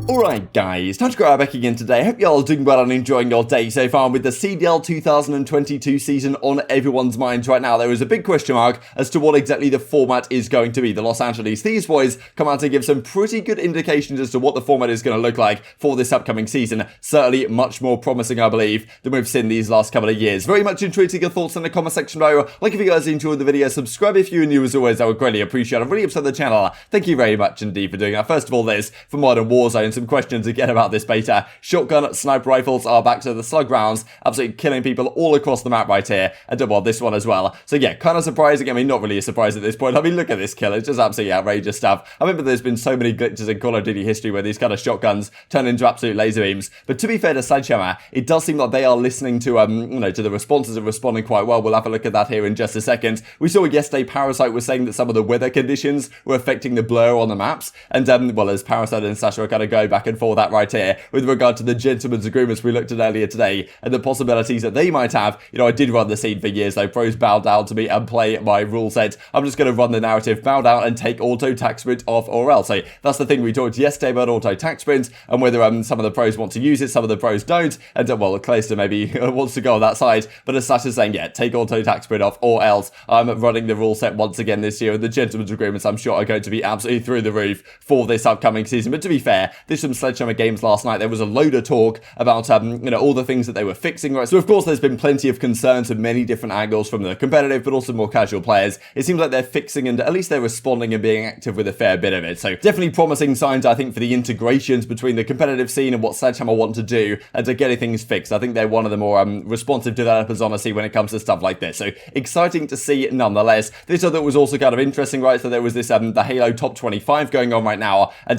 Alright guys, TacticalRab back again today. Hope y'all are doing well and enjoying your day so far. With the CDL 2022 season on everyone's minds right now, there is a big question mark as to what exactly the format is going to be. The Los Angeles Thieves boys come out to give some pretty good indications as to what the format is going to look like for this upcoming season. Certainly much more promising, I believe, than we've seen these last couple of years. Very much intrigued to your thoughts in the comment section below. Like if you guys enjoyed the video, subscribe if you're new as always, I would greatly appreciate it. I've really upset the channel. Thank you very much indeed for doing that. First of all, there's for Modern Warzone, some questions again about this beta. Shotgun sniper rifles are back to the slug rounds, absolutely killing people all across the map right here, and well, this one as well. So yeah, kind of surprising. I mean, not really a surprise at this point. I mean, look at this kill. It's just absolutely outrageous stuff. I remember there's been so many glitches in Call of Duty history where these kind of shotguns turn into absolute laser beams. But to be fair to Sledgehammer, it does seem like they are listening to to the responses and responding quite well. We'll have a look at that here in just a second. We saw yesterday Parasite was saying that some of the weather conditions were affecting the blur on the maps, and well, as Parasite and Sasha are kind of going back and forth that right here with regard to the gentleman's agreements we looked at earlier today and the possibilities that they might have. You know, I did run the scene for years though. Pros bow down to me and play my rule set. I'm just going to run the narrative, bow down and take auto tac sprint off or else. So that's the thing we talked yesterday about auto tac sprint and whether some of the pros want to use it, some of the pros don't, and well, Clayster maybe wants to go on that side, but as Sasha's saying, yeah, take auto tac sprint off or else. I'm running the rule set once again this year, and the gentleman's agreements I'm sure are going to be absolutely through the roof for this upcoming season. But to be fair, there's some Sledgehammer games last night. There was a load of talk about all the things that they were fixing, right? So of course there's been plenty of concerns from many different angles from the competitive but also more casual players. It seems like they're fixing and at least they're responding and being active with a fair bit of it. So definitely promising signs, I think, for the integrations between the competitive scene and what Sledgehammer want to do and to getting things fixed. I think they're one of the more responsive developers, honestly, when it comes to stuff like this. So exciting to see nonetheless. This other was also kind of interesting, right? So there was this the Halo top 25 going on right now, and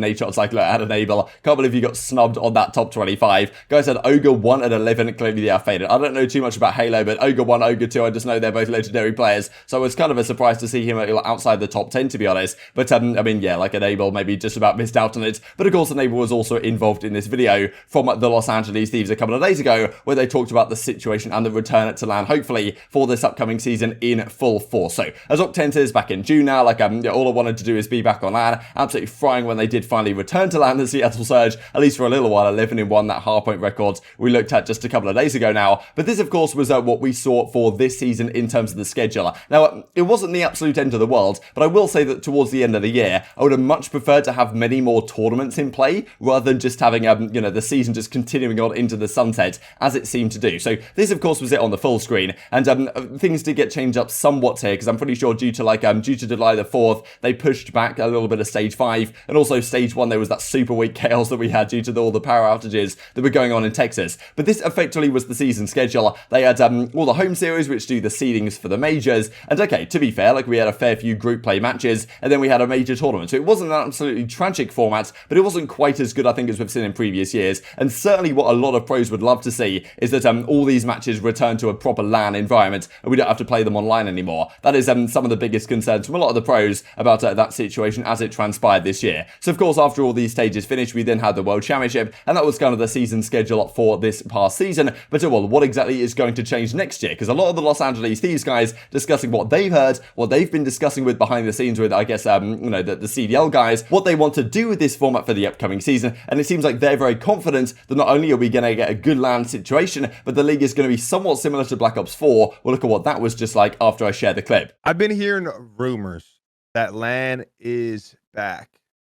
Nate Shot's like, look, at enable, can't believe you got snubbed on that top 25. Guys had Ogre 1 at 11, clearly they are faded. I don't know too much about Halo, but Ogre 1, Ogre 2, I just know they're both legendary players, so it was kind of a surprise to see him outside the top 10, to be honest. But I mean, yeah, like Enable maybe just about missed out on it. But of course, Enable was also involved in this video from the Los Angeles Thieves a couple of days ago, where they talked about the situation and the return to LAN, hopefully for this upcoming season in full force. So as Octane says, back in June now, like all I wanted to do is be back on LAN, absolutely frying when they did finally return to LAN. The Seattle Surge, at least for a little while, 11-1, that hardpoint record we looked at just a couple of days ago now. But this, of course, was what we saw for this season in terms of the schedule. Now, it wasn't the absolute end of the world, but I will say that towards the end of the year, I would have much preferred to have many more tournaments in play rather than just having, the season just continuing on into the sunset as it seemed to do. So this, of course, was it on the full screen, and things did get changed up somewhat here because I'm pretty sure due to July the 4th, they pushed back a little bit of Stage 5, and also Stage 1, there was that super weak chaos that we had due to all the power outages that were going on in Texas. But this effectively was the season schedule. They had all the home series, which do the seedings for the majors, and okay, to be fair, like we had a fair few group play matches, and then we had a major tournament. So it wasn't an absolutely tragic format, but it wasn't quite as good, I think, as we've seen in previous years. And certainly what a lot of pros would love to see is that all these matches return to a proper LAN environment, and we don't have to play them online anymore. That is some of the biggest concerns from a lot of the pros about that situation as it transpired this year. So of course, after all these stages finished, we then had the World Championship, and that was kind of the season schedule for this past season. But well, what exactly is going to change next year? Because a lot of the Los Angeles Thieves guys discussing what they've heard, what they've been discussing with behind the scenes with, I guess, the CDL guys, what they want to do with this format for the upcoming season. And it seems like they're very confident that not only are we going to get a good LAN situation, but the league is going to be somewhat similar to Black Ops 4. We'll look at what that was just like after I share the clip. I've been hearing rumors that LAN is back.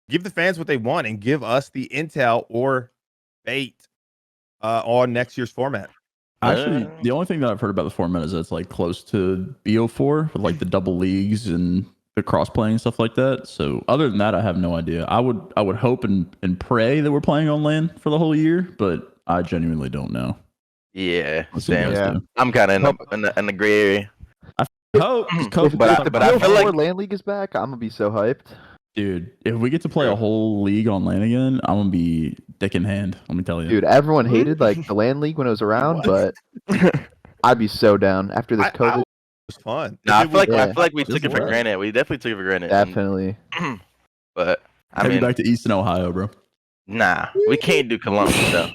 Give the fans what they want and give us the intel or bait on next year's format. Actually, the only thing that I've heard about the format is that it's like close to BO4 with like the double leagues and the cross playing and stuff like that. So other than that, I have no idea. I would hope and pray that we're playing on LAN for the whole year, but I genuinely don't know. Yeah, same. I'm kind of in the gray area. I hope, but I feel like LAN League is back. I'm gonna be so hyped. Dude, if we get to play a whole league on LAN again, I'm gonna be dick in hand. Let me tell you. Dude, everyone hated like the LAN League when it was around, but I'd be so down after this COVID. It was fun. No, I feel like we took it for granted. We definitely took it for granted. Definitely. But I mean, mean, back to Eastern Ohio, bro. Nah, we can't do Columbus though.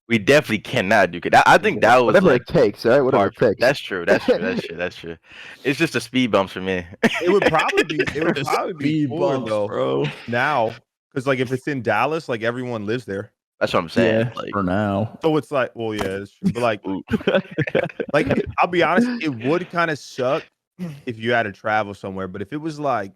We definitely cannot do it. I think that was whatever it takes, right? Whatever it takes. That's true. That's true. It's just a speed bumps for me. It would probably be. It would probably be speed cooler, bumps, though, bro. Now, Because like if it's in Dallas, like everyone lives there. That's what I'm saying. Yeah, Like, for now. So it's like, well, yeah, it's true. But like I'll be honest, it would kind of suck if you had to travel somewhere. But if it was like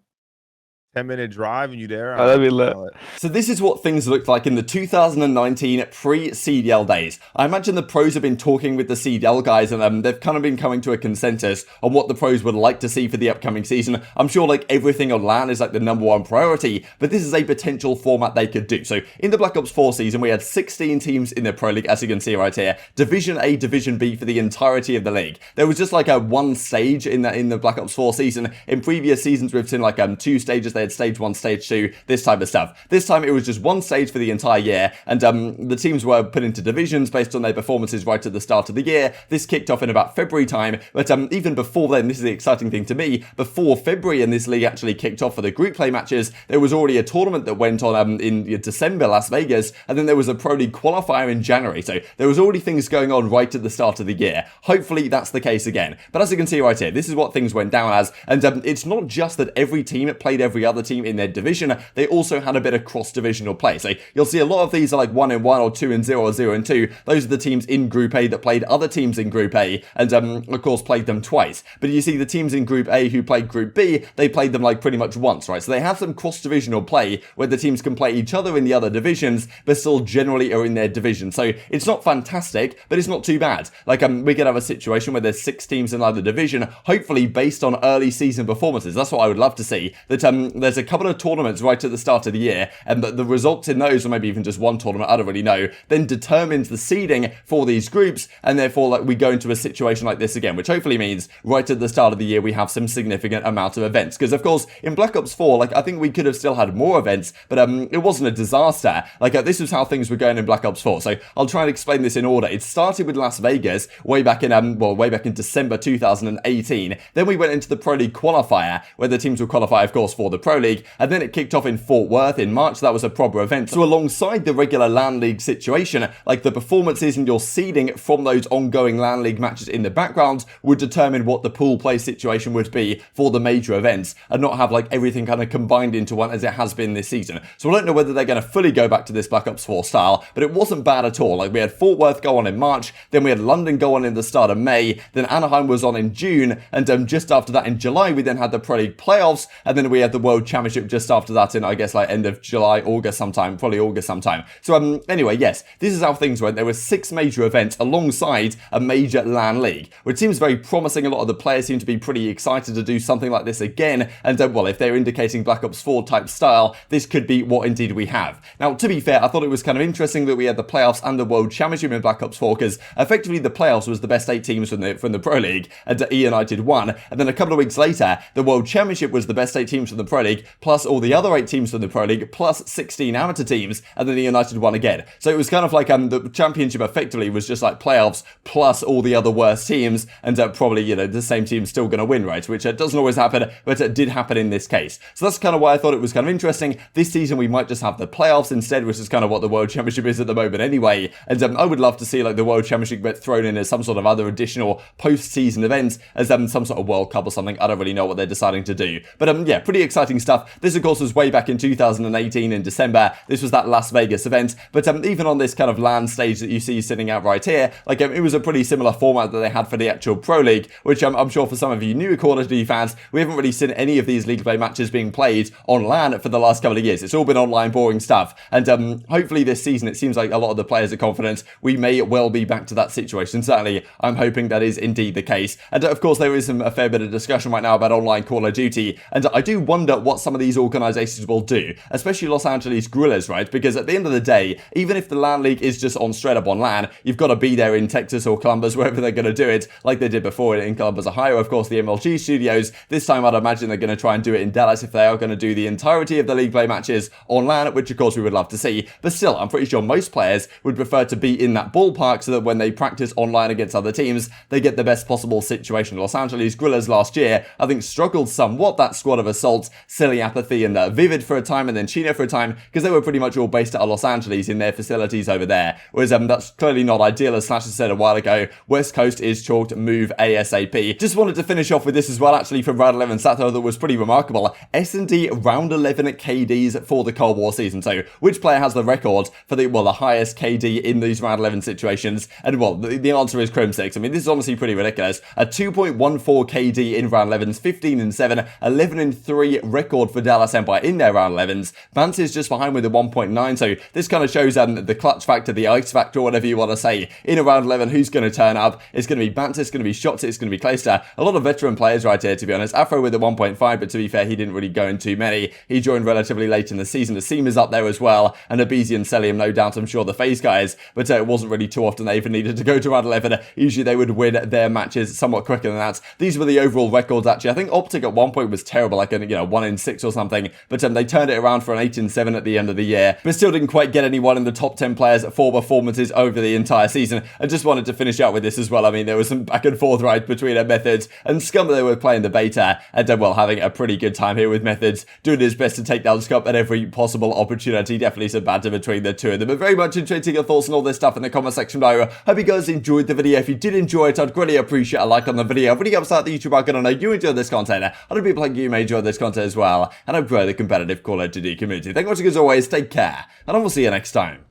10-minute drive and you there, Oh, that'd be lit. So this is what things looked like in the 2019 pre-CDL days. I imagine the pros have been talking with the CDL guys and they've kind of been coming to a consensus on what the pros would like to see for the upcoming season. I'm sure like everything on LAN is like the #1 priority, but this is a potential format they could do. So in the Black Ops 4 season, we had 16 teams in the Pro League, as you can see right here. Division A, Division B for the entirety of the league. There was just like a one stage in the Black Ops 4 season. In previous seasons, we've seen like 2 stages. They had stage 1, stage 2, this type of stuff. This time it was just one stage for the entire year, and the teams were put into divisions based on their performances right at the start of the year. This kicked off in about February time, but even before then, this is the exciting thing to me, before February and this league actually kicked off for the group play matches, there was already a tournament that went on in December, Las Vegas, and then there was a Pro League qualifier in January, so there was already things going on right at the start of the year. Hopefully that's the case again. But as you can see right here, this is what things went down as, and it's not just that every team played every other team in their division, they also had a bit of cross-divisional play. So you'll see a lot of these are like 1-1 or 2-0 or 0-2. Those are the teams in Group A that played other teams in Group A and of course played them twice. But you see the teams in Group A who played Group B, they played them like pretty much once, right? So they have some cross-divisional play where the teams can play each other in the other divisions, but still generally are in their division. So it's not fantastic, but it's not too bad. Like we could have a situation where there's 6 teams in either division, hopefully based on early season performances. That's what I would love to see. That there's a couple of tournaments right at the start of the year, and the results in those, or maybe even just one tournament, I don't really know, then determines the seeding for these groups, and therefore like we go into a situation like this again, which hopefully means right at the start of the year we have some significant amount of events. Because of course in Black Ops 4, like I think we could have still had more events, but it wasn't a disaster. Like this was how things were going in Black Ops 4. So I'll try and explain this in order. It started with Las Vegas way back in December 2018. Then we went into the Pro League qualifier, where the teams would qualify, of course, for the Pro League, and then it kicked off in Fort Worth in March. That was a proper event. So alongside the regular LAN League situation, like the performances and your seeding from those ongoing LAN League matches in the background would determine what the pool play situation would be for the major events, and not have like everything kind of combined into one as it has been this season. So I don't know whether they're going to fully go back to this Black Ops 4 style, but it wasn't bad at all. Like we had Fort Worth go on in March, then we had London go on in the start of May, then Anaheim was on in June, and just after that in July we then had the Pro League playoffs, and then we had the World Championship just after that in I guess like end of July, August sometime, probably August sometime. So anyway, yes, this is how things went. There were 6 major events alongside a major LAN league, which seems very promising. A lot of the players seem to be pretty excited to do something like this again, and well, if they're indicating Black Ops 4 type style, this could be what indeed we have. Now, to be fair, I thought it was kind of interesting that we had the playoffs and the World Championship in Black Ops 4, because effectively the playoffs was the best 8 teams from the Pro League, and E United won, and then a couple of weeks later, the World Championship was the best 8 teams from the Pro League, plus all the other 8 teams from the Pro League, plus 16 amateur teams, and then E United won again. So it was kind of like the championship effectively was just like playoffs plus all the other worst teams, and probably, you know, the same team's still going to win, right? Which doesn't always happen, but it did happen in this case. So that's kind of why I thought it was kind of interesting. This season we might just have the playoffs instead, which is kind of what the World Championship is at the moment anyway. And I would love to see like the World Championship get thrown in as some sort of other additional post-season events, as some sort of World Cup or something. I don't really know what they're deciding to do. But yeah, pretty exciting stuff. This of course was way back in 2018 in December. This was that Las Vegas event. But even on this kind of LAN stage that you see sitting out right here, like it was a pretty similar format that they had for the actual Pro League, which I'm sure for some of you new Call of Duty fans, we haven't really seen any of these League Play matches being played on LAN for the last couple of years. It's all been online boring stuff. And hopefully this season, it seems like a lot of the players are confident we may well be back to that situation. Certainly, I'm hoping that is indeed the case. And of course, there is a fair bit of discussion right now about online Call of Duty. And I do wonder what some of these organizations will do, especially Los Angeles Guerrillas, right? Because at the end of the day, even if the LAN League is just on straight up on LAN, you've got to be there in Texas or Columbus, wherever they're going to do it, like they did before in Columbus, Ohio, of course, the MLG studios. This time, I'd imagine they're going to try and do it in Dallas if they are going to do the entirety of the League Play matches on LAN, which of course we would love to see. But still, I'm pretty sure most players would prefer to be in that ballpark so that when they practice online against other teams, they get the best possible situation. Los Angeles Guerrillas last year, I think, struggled somewhat, that squad of Assault, Silly Apathy and Vivid for a time, and then Chino for a time, because they were pretty much all based out of Los Angeles in their facilities over there. Whereas that's clearly not ideal, as Slash said a while ago. West Coast is chalked, move ASAP. Just wanted to finish off with this as well, actually, from round 11 stat that was pretty remarkable. S&D round 11 KDs for the Cold War season. So which player has the record for the highest KD in these round 11 situations? And well, the answer is Crimsix. I mean, this is honestly pretty ridiculous. A 2.14 KD in round 11s, 15-7, 11-3 record for Dallas Empire in their round 11s. Bance is just behind with a 1.9. So this kind of shows the clutch factor, the ice factor, whatever you want to say. In a round 11, who's going to turn up? It's going to be Bance, it's going to be Shotzzy, it's going to be Priestahh. A lot of veteran players right here, to be honest. Afro with a 1.5, but to be fair, he didn't really go in too many. He joined relatively late in the season. The Seam is up there as well, and aBeZy and Cellium, no doubt, I'm sure the FaZe guys, but it wasn't really too often they even needed to go to round 11. Usually they would win their matches somewhat quicker than that. These were the overall records, actually. I think OpTic at one point was terrible, like a 1-6 or something, but they turned it around for an 8-7 at the end of the year, but still didn't quite get anyone in the top 10 players for performances over the entire season. I just wanted to finish out with this as well. I mean, there was some back and forth right between Methods and Scump. They were playing the beta, and well, having a pretty good time here with Methods, doing his best to take down Scump at every possible opportunity. Definitely some banter between the two of them, but very much interested your thoughts on all this stuff in the comment section below. Hope you guys enjoyed the video. If you did enjoy it, I'd greatly appreciate a like on the video. Really helps out the YouTube icon. I know you enjoyed this content. Other people like you may enjoy this content as well, and I grow the competitive Call of Duty community. Thank you much as always. Take care, and I will see you next time.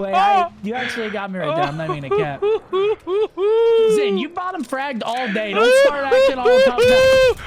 Wait, you actually got me right there. I'm not even gonna cap. Zin, you bottom fragged all day. Don't start acting all tough.